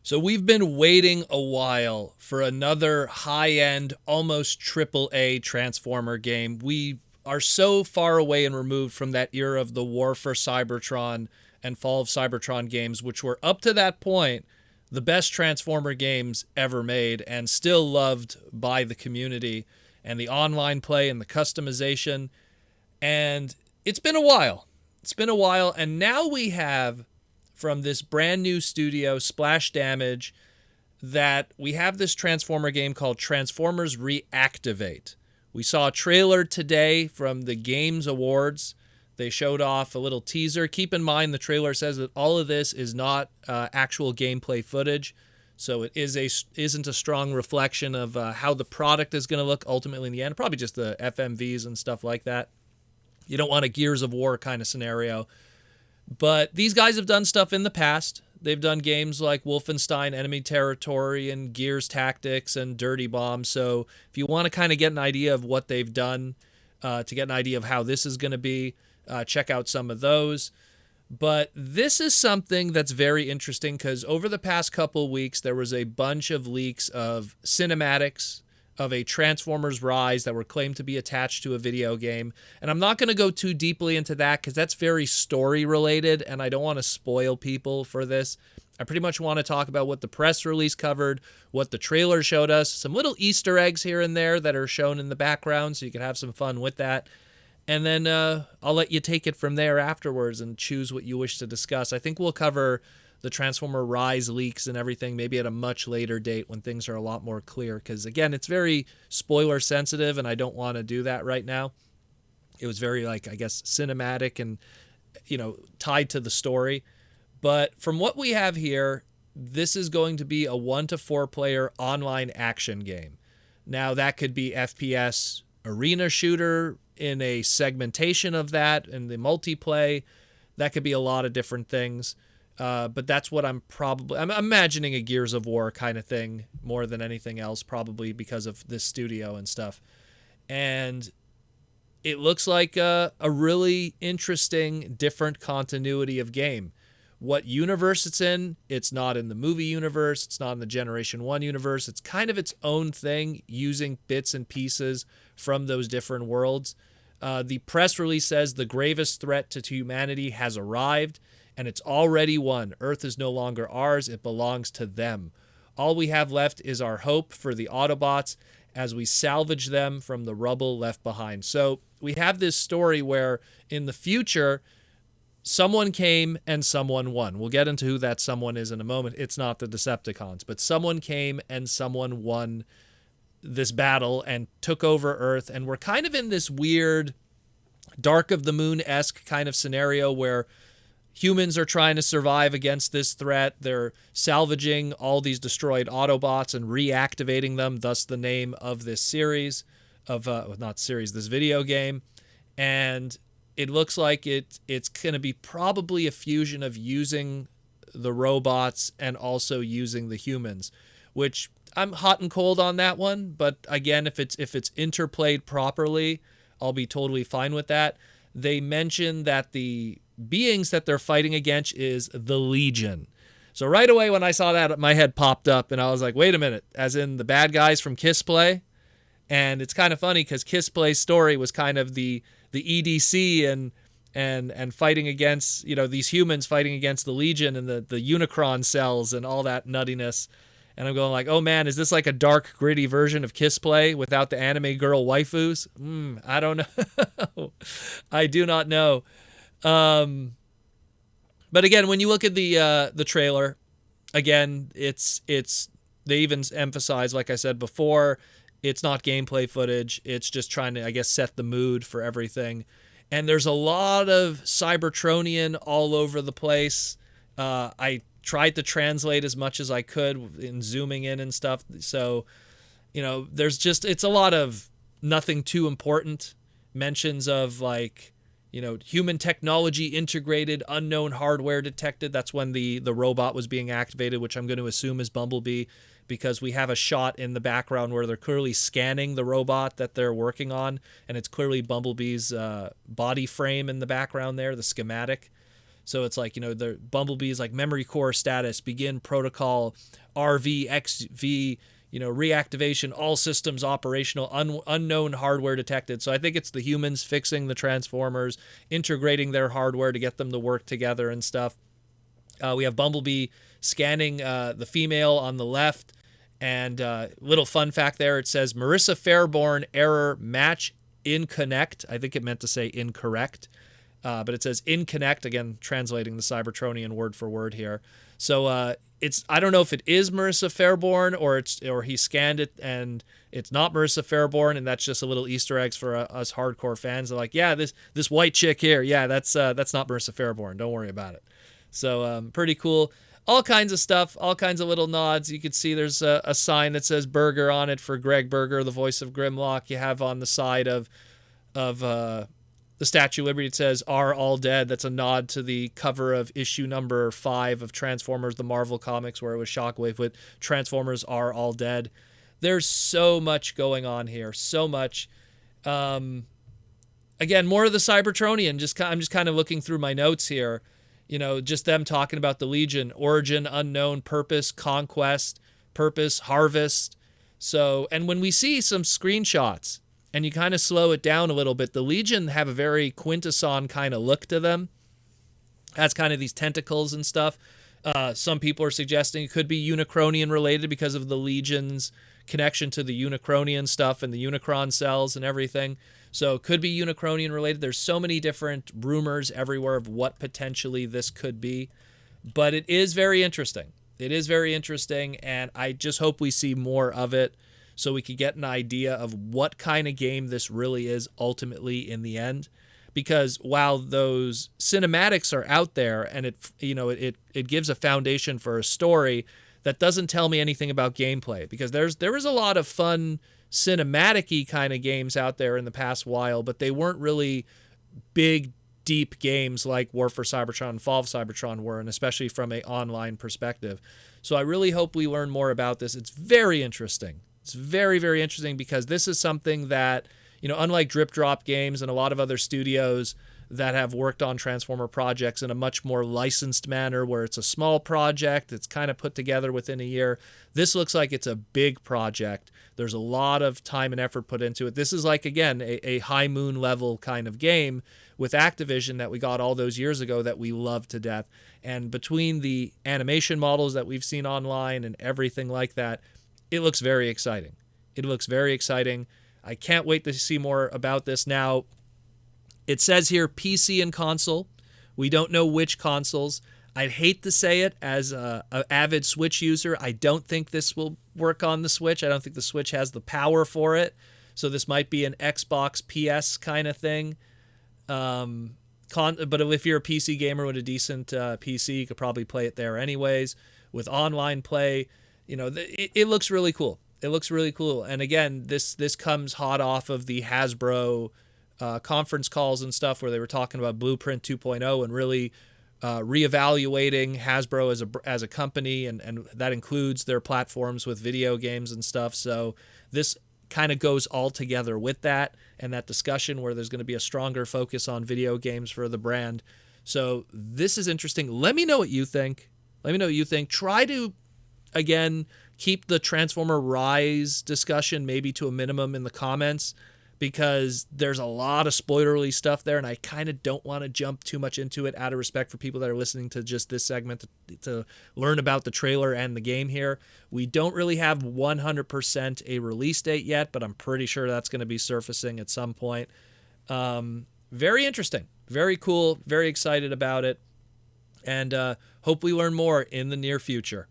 So we've been waiting a while for another high-end, almost triple-A Transformer game. We are so far away and removed from that era of the War for Cybertron and Fall of Cybertron games, which were up to that point the best Transformer games ever made and still loved by the community, and the online play and the customization. And it's been a while. It's been a while, and now we have, from this brand new studio, Splash Damage, that we have this Transformer game called Transformers ReActivate. We saw a trailer today from the Games Awards. They showed off a little teaser. Keep in mind, the trailer says that all of this is not actual gameplay footage, so it isn't a strong reflection of how the product is going to look ultimately in the end. Probably just the FMVs and stuff like that. You don't want a Gears of War kind of scenario. But these guys have done stuff in the past. They've done games like Wolfenstein Enemy Territory and Gears Tactics and Dirty Bomb. So if you want to kind of get an idea of what they've done, to get an idea of how this is going to be, check out some of those. But this is something that's very interesting because over the past couple weeks, there was a bunch of leaks of cinematics of a Transformers Rise that were claimed to be attached to a video game. And I'm not going to go too deeply into that because that's very story related and I don't want to spoil people for this. I pretty much want to talk about what the press release covered, what the trailer showed us, some little Easter eggs here and there that are shown in the background so you can have some fun with that. And then I'll let you take it from there afterwards and choose what you wish to discuss. I think we'll cover the Transformer Rise leaks and everything maybe at a much later date when things are a lot more clear. Because, again, it's very spoiler sensitive, and I don't want to do that right now. It was very, cinematic and, tied to the story. But from what we have here, this is going to be a 1 to 4 player online action game. Now, that could be FPS arena shooter in a segmentation of that, in the multiplayer. That could be a lot of different things. But that's what I'm imagining a Gears of War kind of thing more than anything else, probably because of this studio and stuff. And it looks like a really interesting, different continuity of game. What universe it's not in the movie universe. It's not in the Generation 1 universe. It's kind of its own thing, using bits and pieces from those different worlds. The press release says the gravest threat to humanity has arrived, and it's already won. Earth is no longer ours. It belongs to them. All we have left is our hope for the Autobots as we salvage them from the rubble left behind. So we have this story where in the future, someone came and someone won. We'll get into who that someone is in a moment. It's not the Decepticons, but someone came and someone won this battle and took over Earth. And we're kind of in this weird Dark of the Moon-esque kind of scenario where humans are trying to survive against this threat. They're salvaging all these destroyed Autobots and reactivating them, thus the name of this series this video game. And it looks like it's going to be probably a fusion of using the robots and also using the humans, which I'm hot and cold on that one. But again, if it's interplayed properly, I'll be totally fine with that. They mentioned that the beings that they're fighting against is the Legion. So right away when I saw that, my head popped up and I was like, wait a minute, as in the bad guys from Kissplay? And it's kind of funny because Kissplay's story was kind of the EDC and fighting against, these humans fighting against the Legion and the Unicron cells and all that nuttiness. And I'm going like, oh man, is this like a dark, gritty version of Kissplay without the anime girl waifus? I don't know. I do not know. But again, when you look at the trailer, again, it's they even emphasize, like I said before, it's not gameplay footage. It's just trying to, I guess, set the mood for everything. And there's a lot of Cybertronian all over the place. I tried to translate as much as I could in zooming in and stuff. So, it's a lot of nothing too important mentions of human technology integrated, unknown hardware detected. That's when the robot was being activated, which I'm going to assume is Bumblebee, because we have a shot in the background where they're clearly scanning the robot that they're working on, and it's clearly Bumblebee's body frame in the background there, the schematic. So it's like, the Bumblebee's like memory core status, begin protocol, RVXV, reactivation, all systems operational, unknown hardware detected. So I think it's the humans fixing the Transformers, integrating their hardware to get them to work together and stuff. We have Bumblebee scanning the female on the left. And little fun fact there, it says Marissa Fairborn error match inconnect. I think it meant to say incorrect. But it says inconnect, again, translating the Cybertronian word for word here. So I don't know if it is Marissa Fairborn or he scanned it and it's not Marissa Fairborn, and that's just a little Easter eggs for us hardcore fans. They're like, yeah, this white chick here, yeah, that's not Marissa Fairborn. Don't worry about it. So pretty cool. All kinds of stuff, all kinds of little nods. You can see there's a sign that says Burger on it for Greg Berger, the voice of Grimlock. You have on the side of the Statue of Liberty, it says "Are All Dead." That's a nod to the cover of issue number 5 of Transformers, the Marvel comics, where it was Shockwave with Transformers Are All Dead. There's so much going on here, so much. Again, more of the Cybertronian. I'm just kind of looking through my notes here. Just them talking about the Legion, origin unknown, purpose, conquest, purpose, harvest. So, and when we see some screenshots and you kind of slow it down a little bit, the Legion have a very Quintesson kind of look to them. That's kind of these tentacles and stuff. Some people are suggesting it could be Unicronian related because of the Legion's connection to the Unicronian stuff and the Unicron cells and everything. So it could be Unicronian related. There's so many different rumors everywhere of what potentially this could be. But it is very interesting. It is very interesting, and I just hope we see more of it so we could get an idea of what kind of game this really is ultimately in the end. Because while those cinematics are out there and it gives a foundation for a story, that doesn't tell me anything about gameplay. Because there is a lot of fun cinematic-y kind of games out there in the past while, but they weren't really big, deep games like War for Cybertron and Fall of Cybertron were, and especially from an online perspective. So I really hope we learn more about this. It's very interesting. It's very, very interesting because this is something that, unlike Drip Drop Games and a lot of other studios that have worked on Transformer projects in a much more licensed manner where it's a small project, it's kind of put together within a year. This looks like it's a big project. There's a lot of time and effort put into it. This is like, again, a High Moon level kind of game with Activision that we got all those years ago that we love to death. And between the animation models that we've seen online and everything like that, it looks very exciting. It looks very exciting. I can't wait to see more about this. Now, it says here PC and console. We don't know which consoles. I'd hate to say it as an avid Switch user. I don't think this will work on the Switch. I don't think the Switch has the power for it. So this might be an Xbox PS kind of thing. But if you're a PC gamer with a decent PC, you could probably play it there anyways. With online play, it looks really cool. It looks really cool. And again, this comes hot off of the Hasbro conference calls and stuff where they were talking about Blueprint 2.0 and really reevaluating Hasbro as a company, and that includes their platforms with video games and stuff. So this kind of goes all together with that and that discussion where there's going to be a stronger focus on video games for the brand. So this is interesting. Let me know what you think. Try to, again, keep the Transformer Rise discussion maybe to a minimum in the comments, because there's a lot of spoilerly stuff there, and I kind of don't want to jump too much into it out of respect for people that are listening to just this segment to learn about the trailer and the game here. We don't really have 100% a release date yet, but I'm pretty sure that's going to be surfacing at some point. Very interesting, very cool, very excited about it, and hope we learn more in the near future.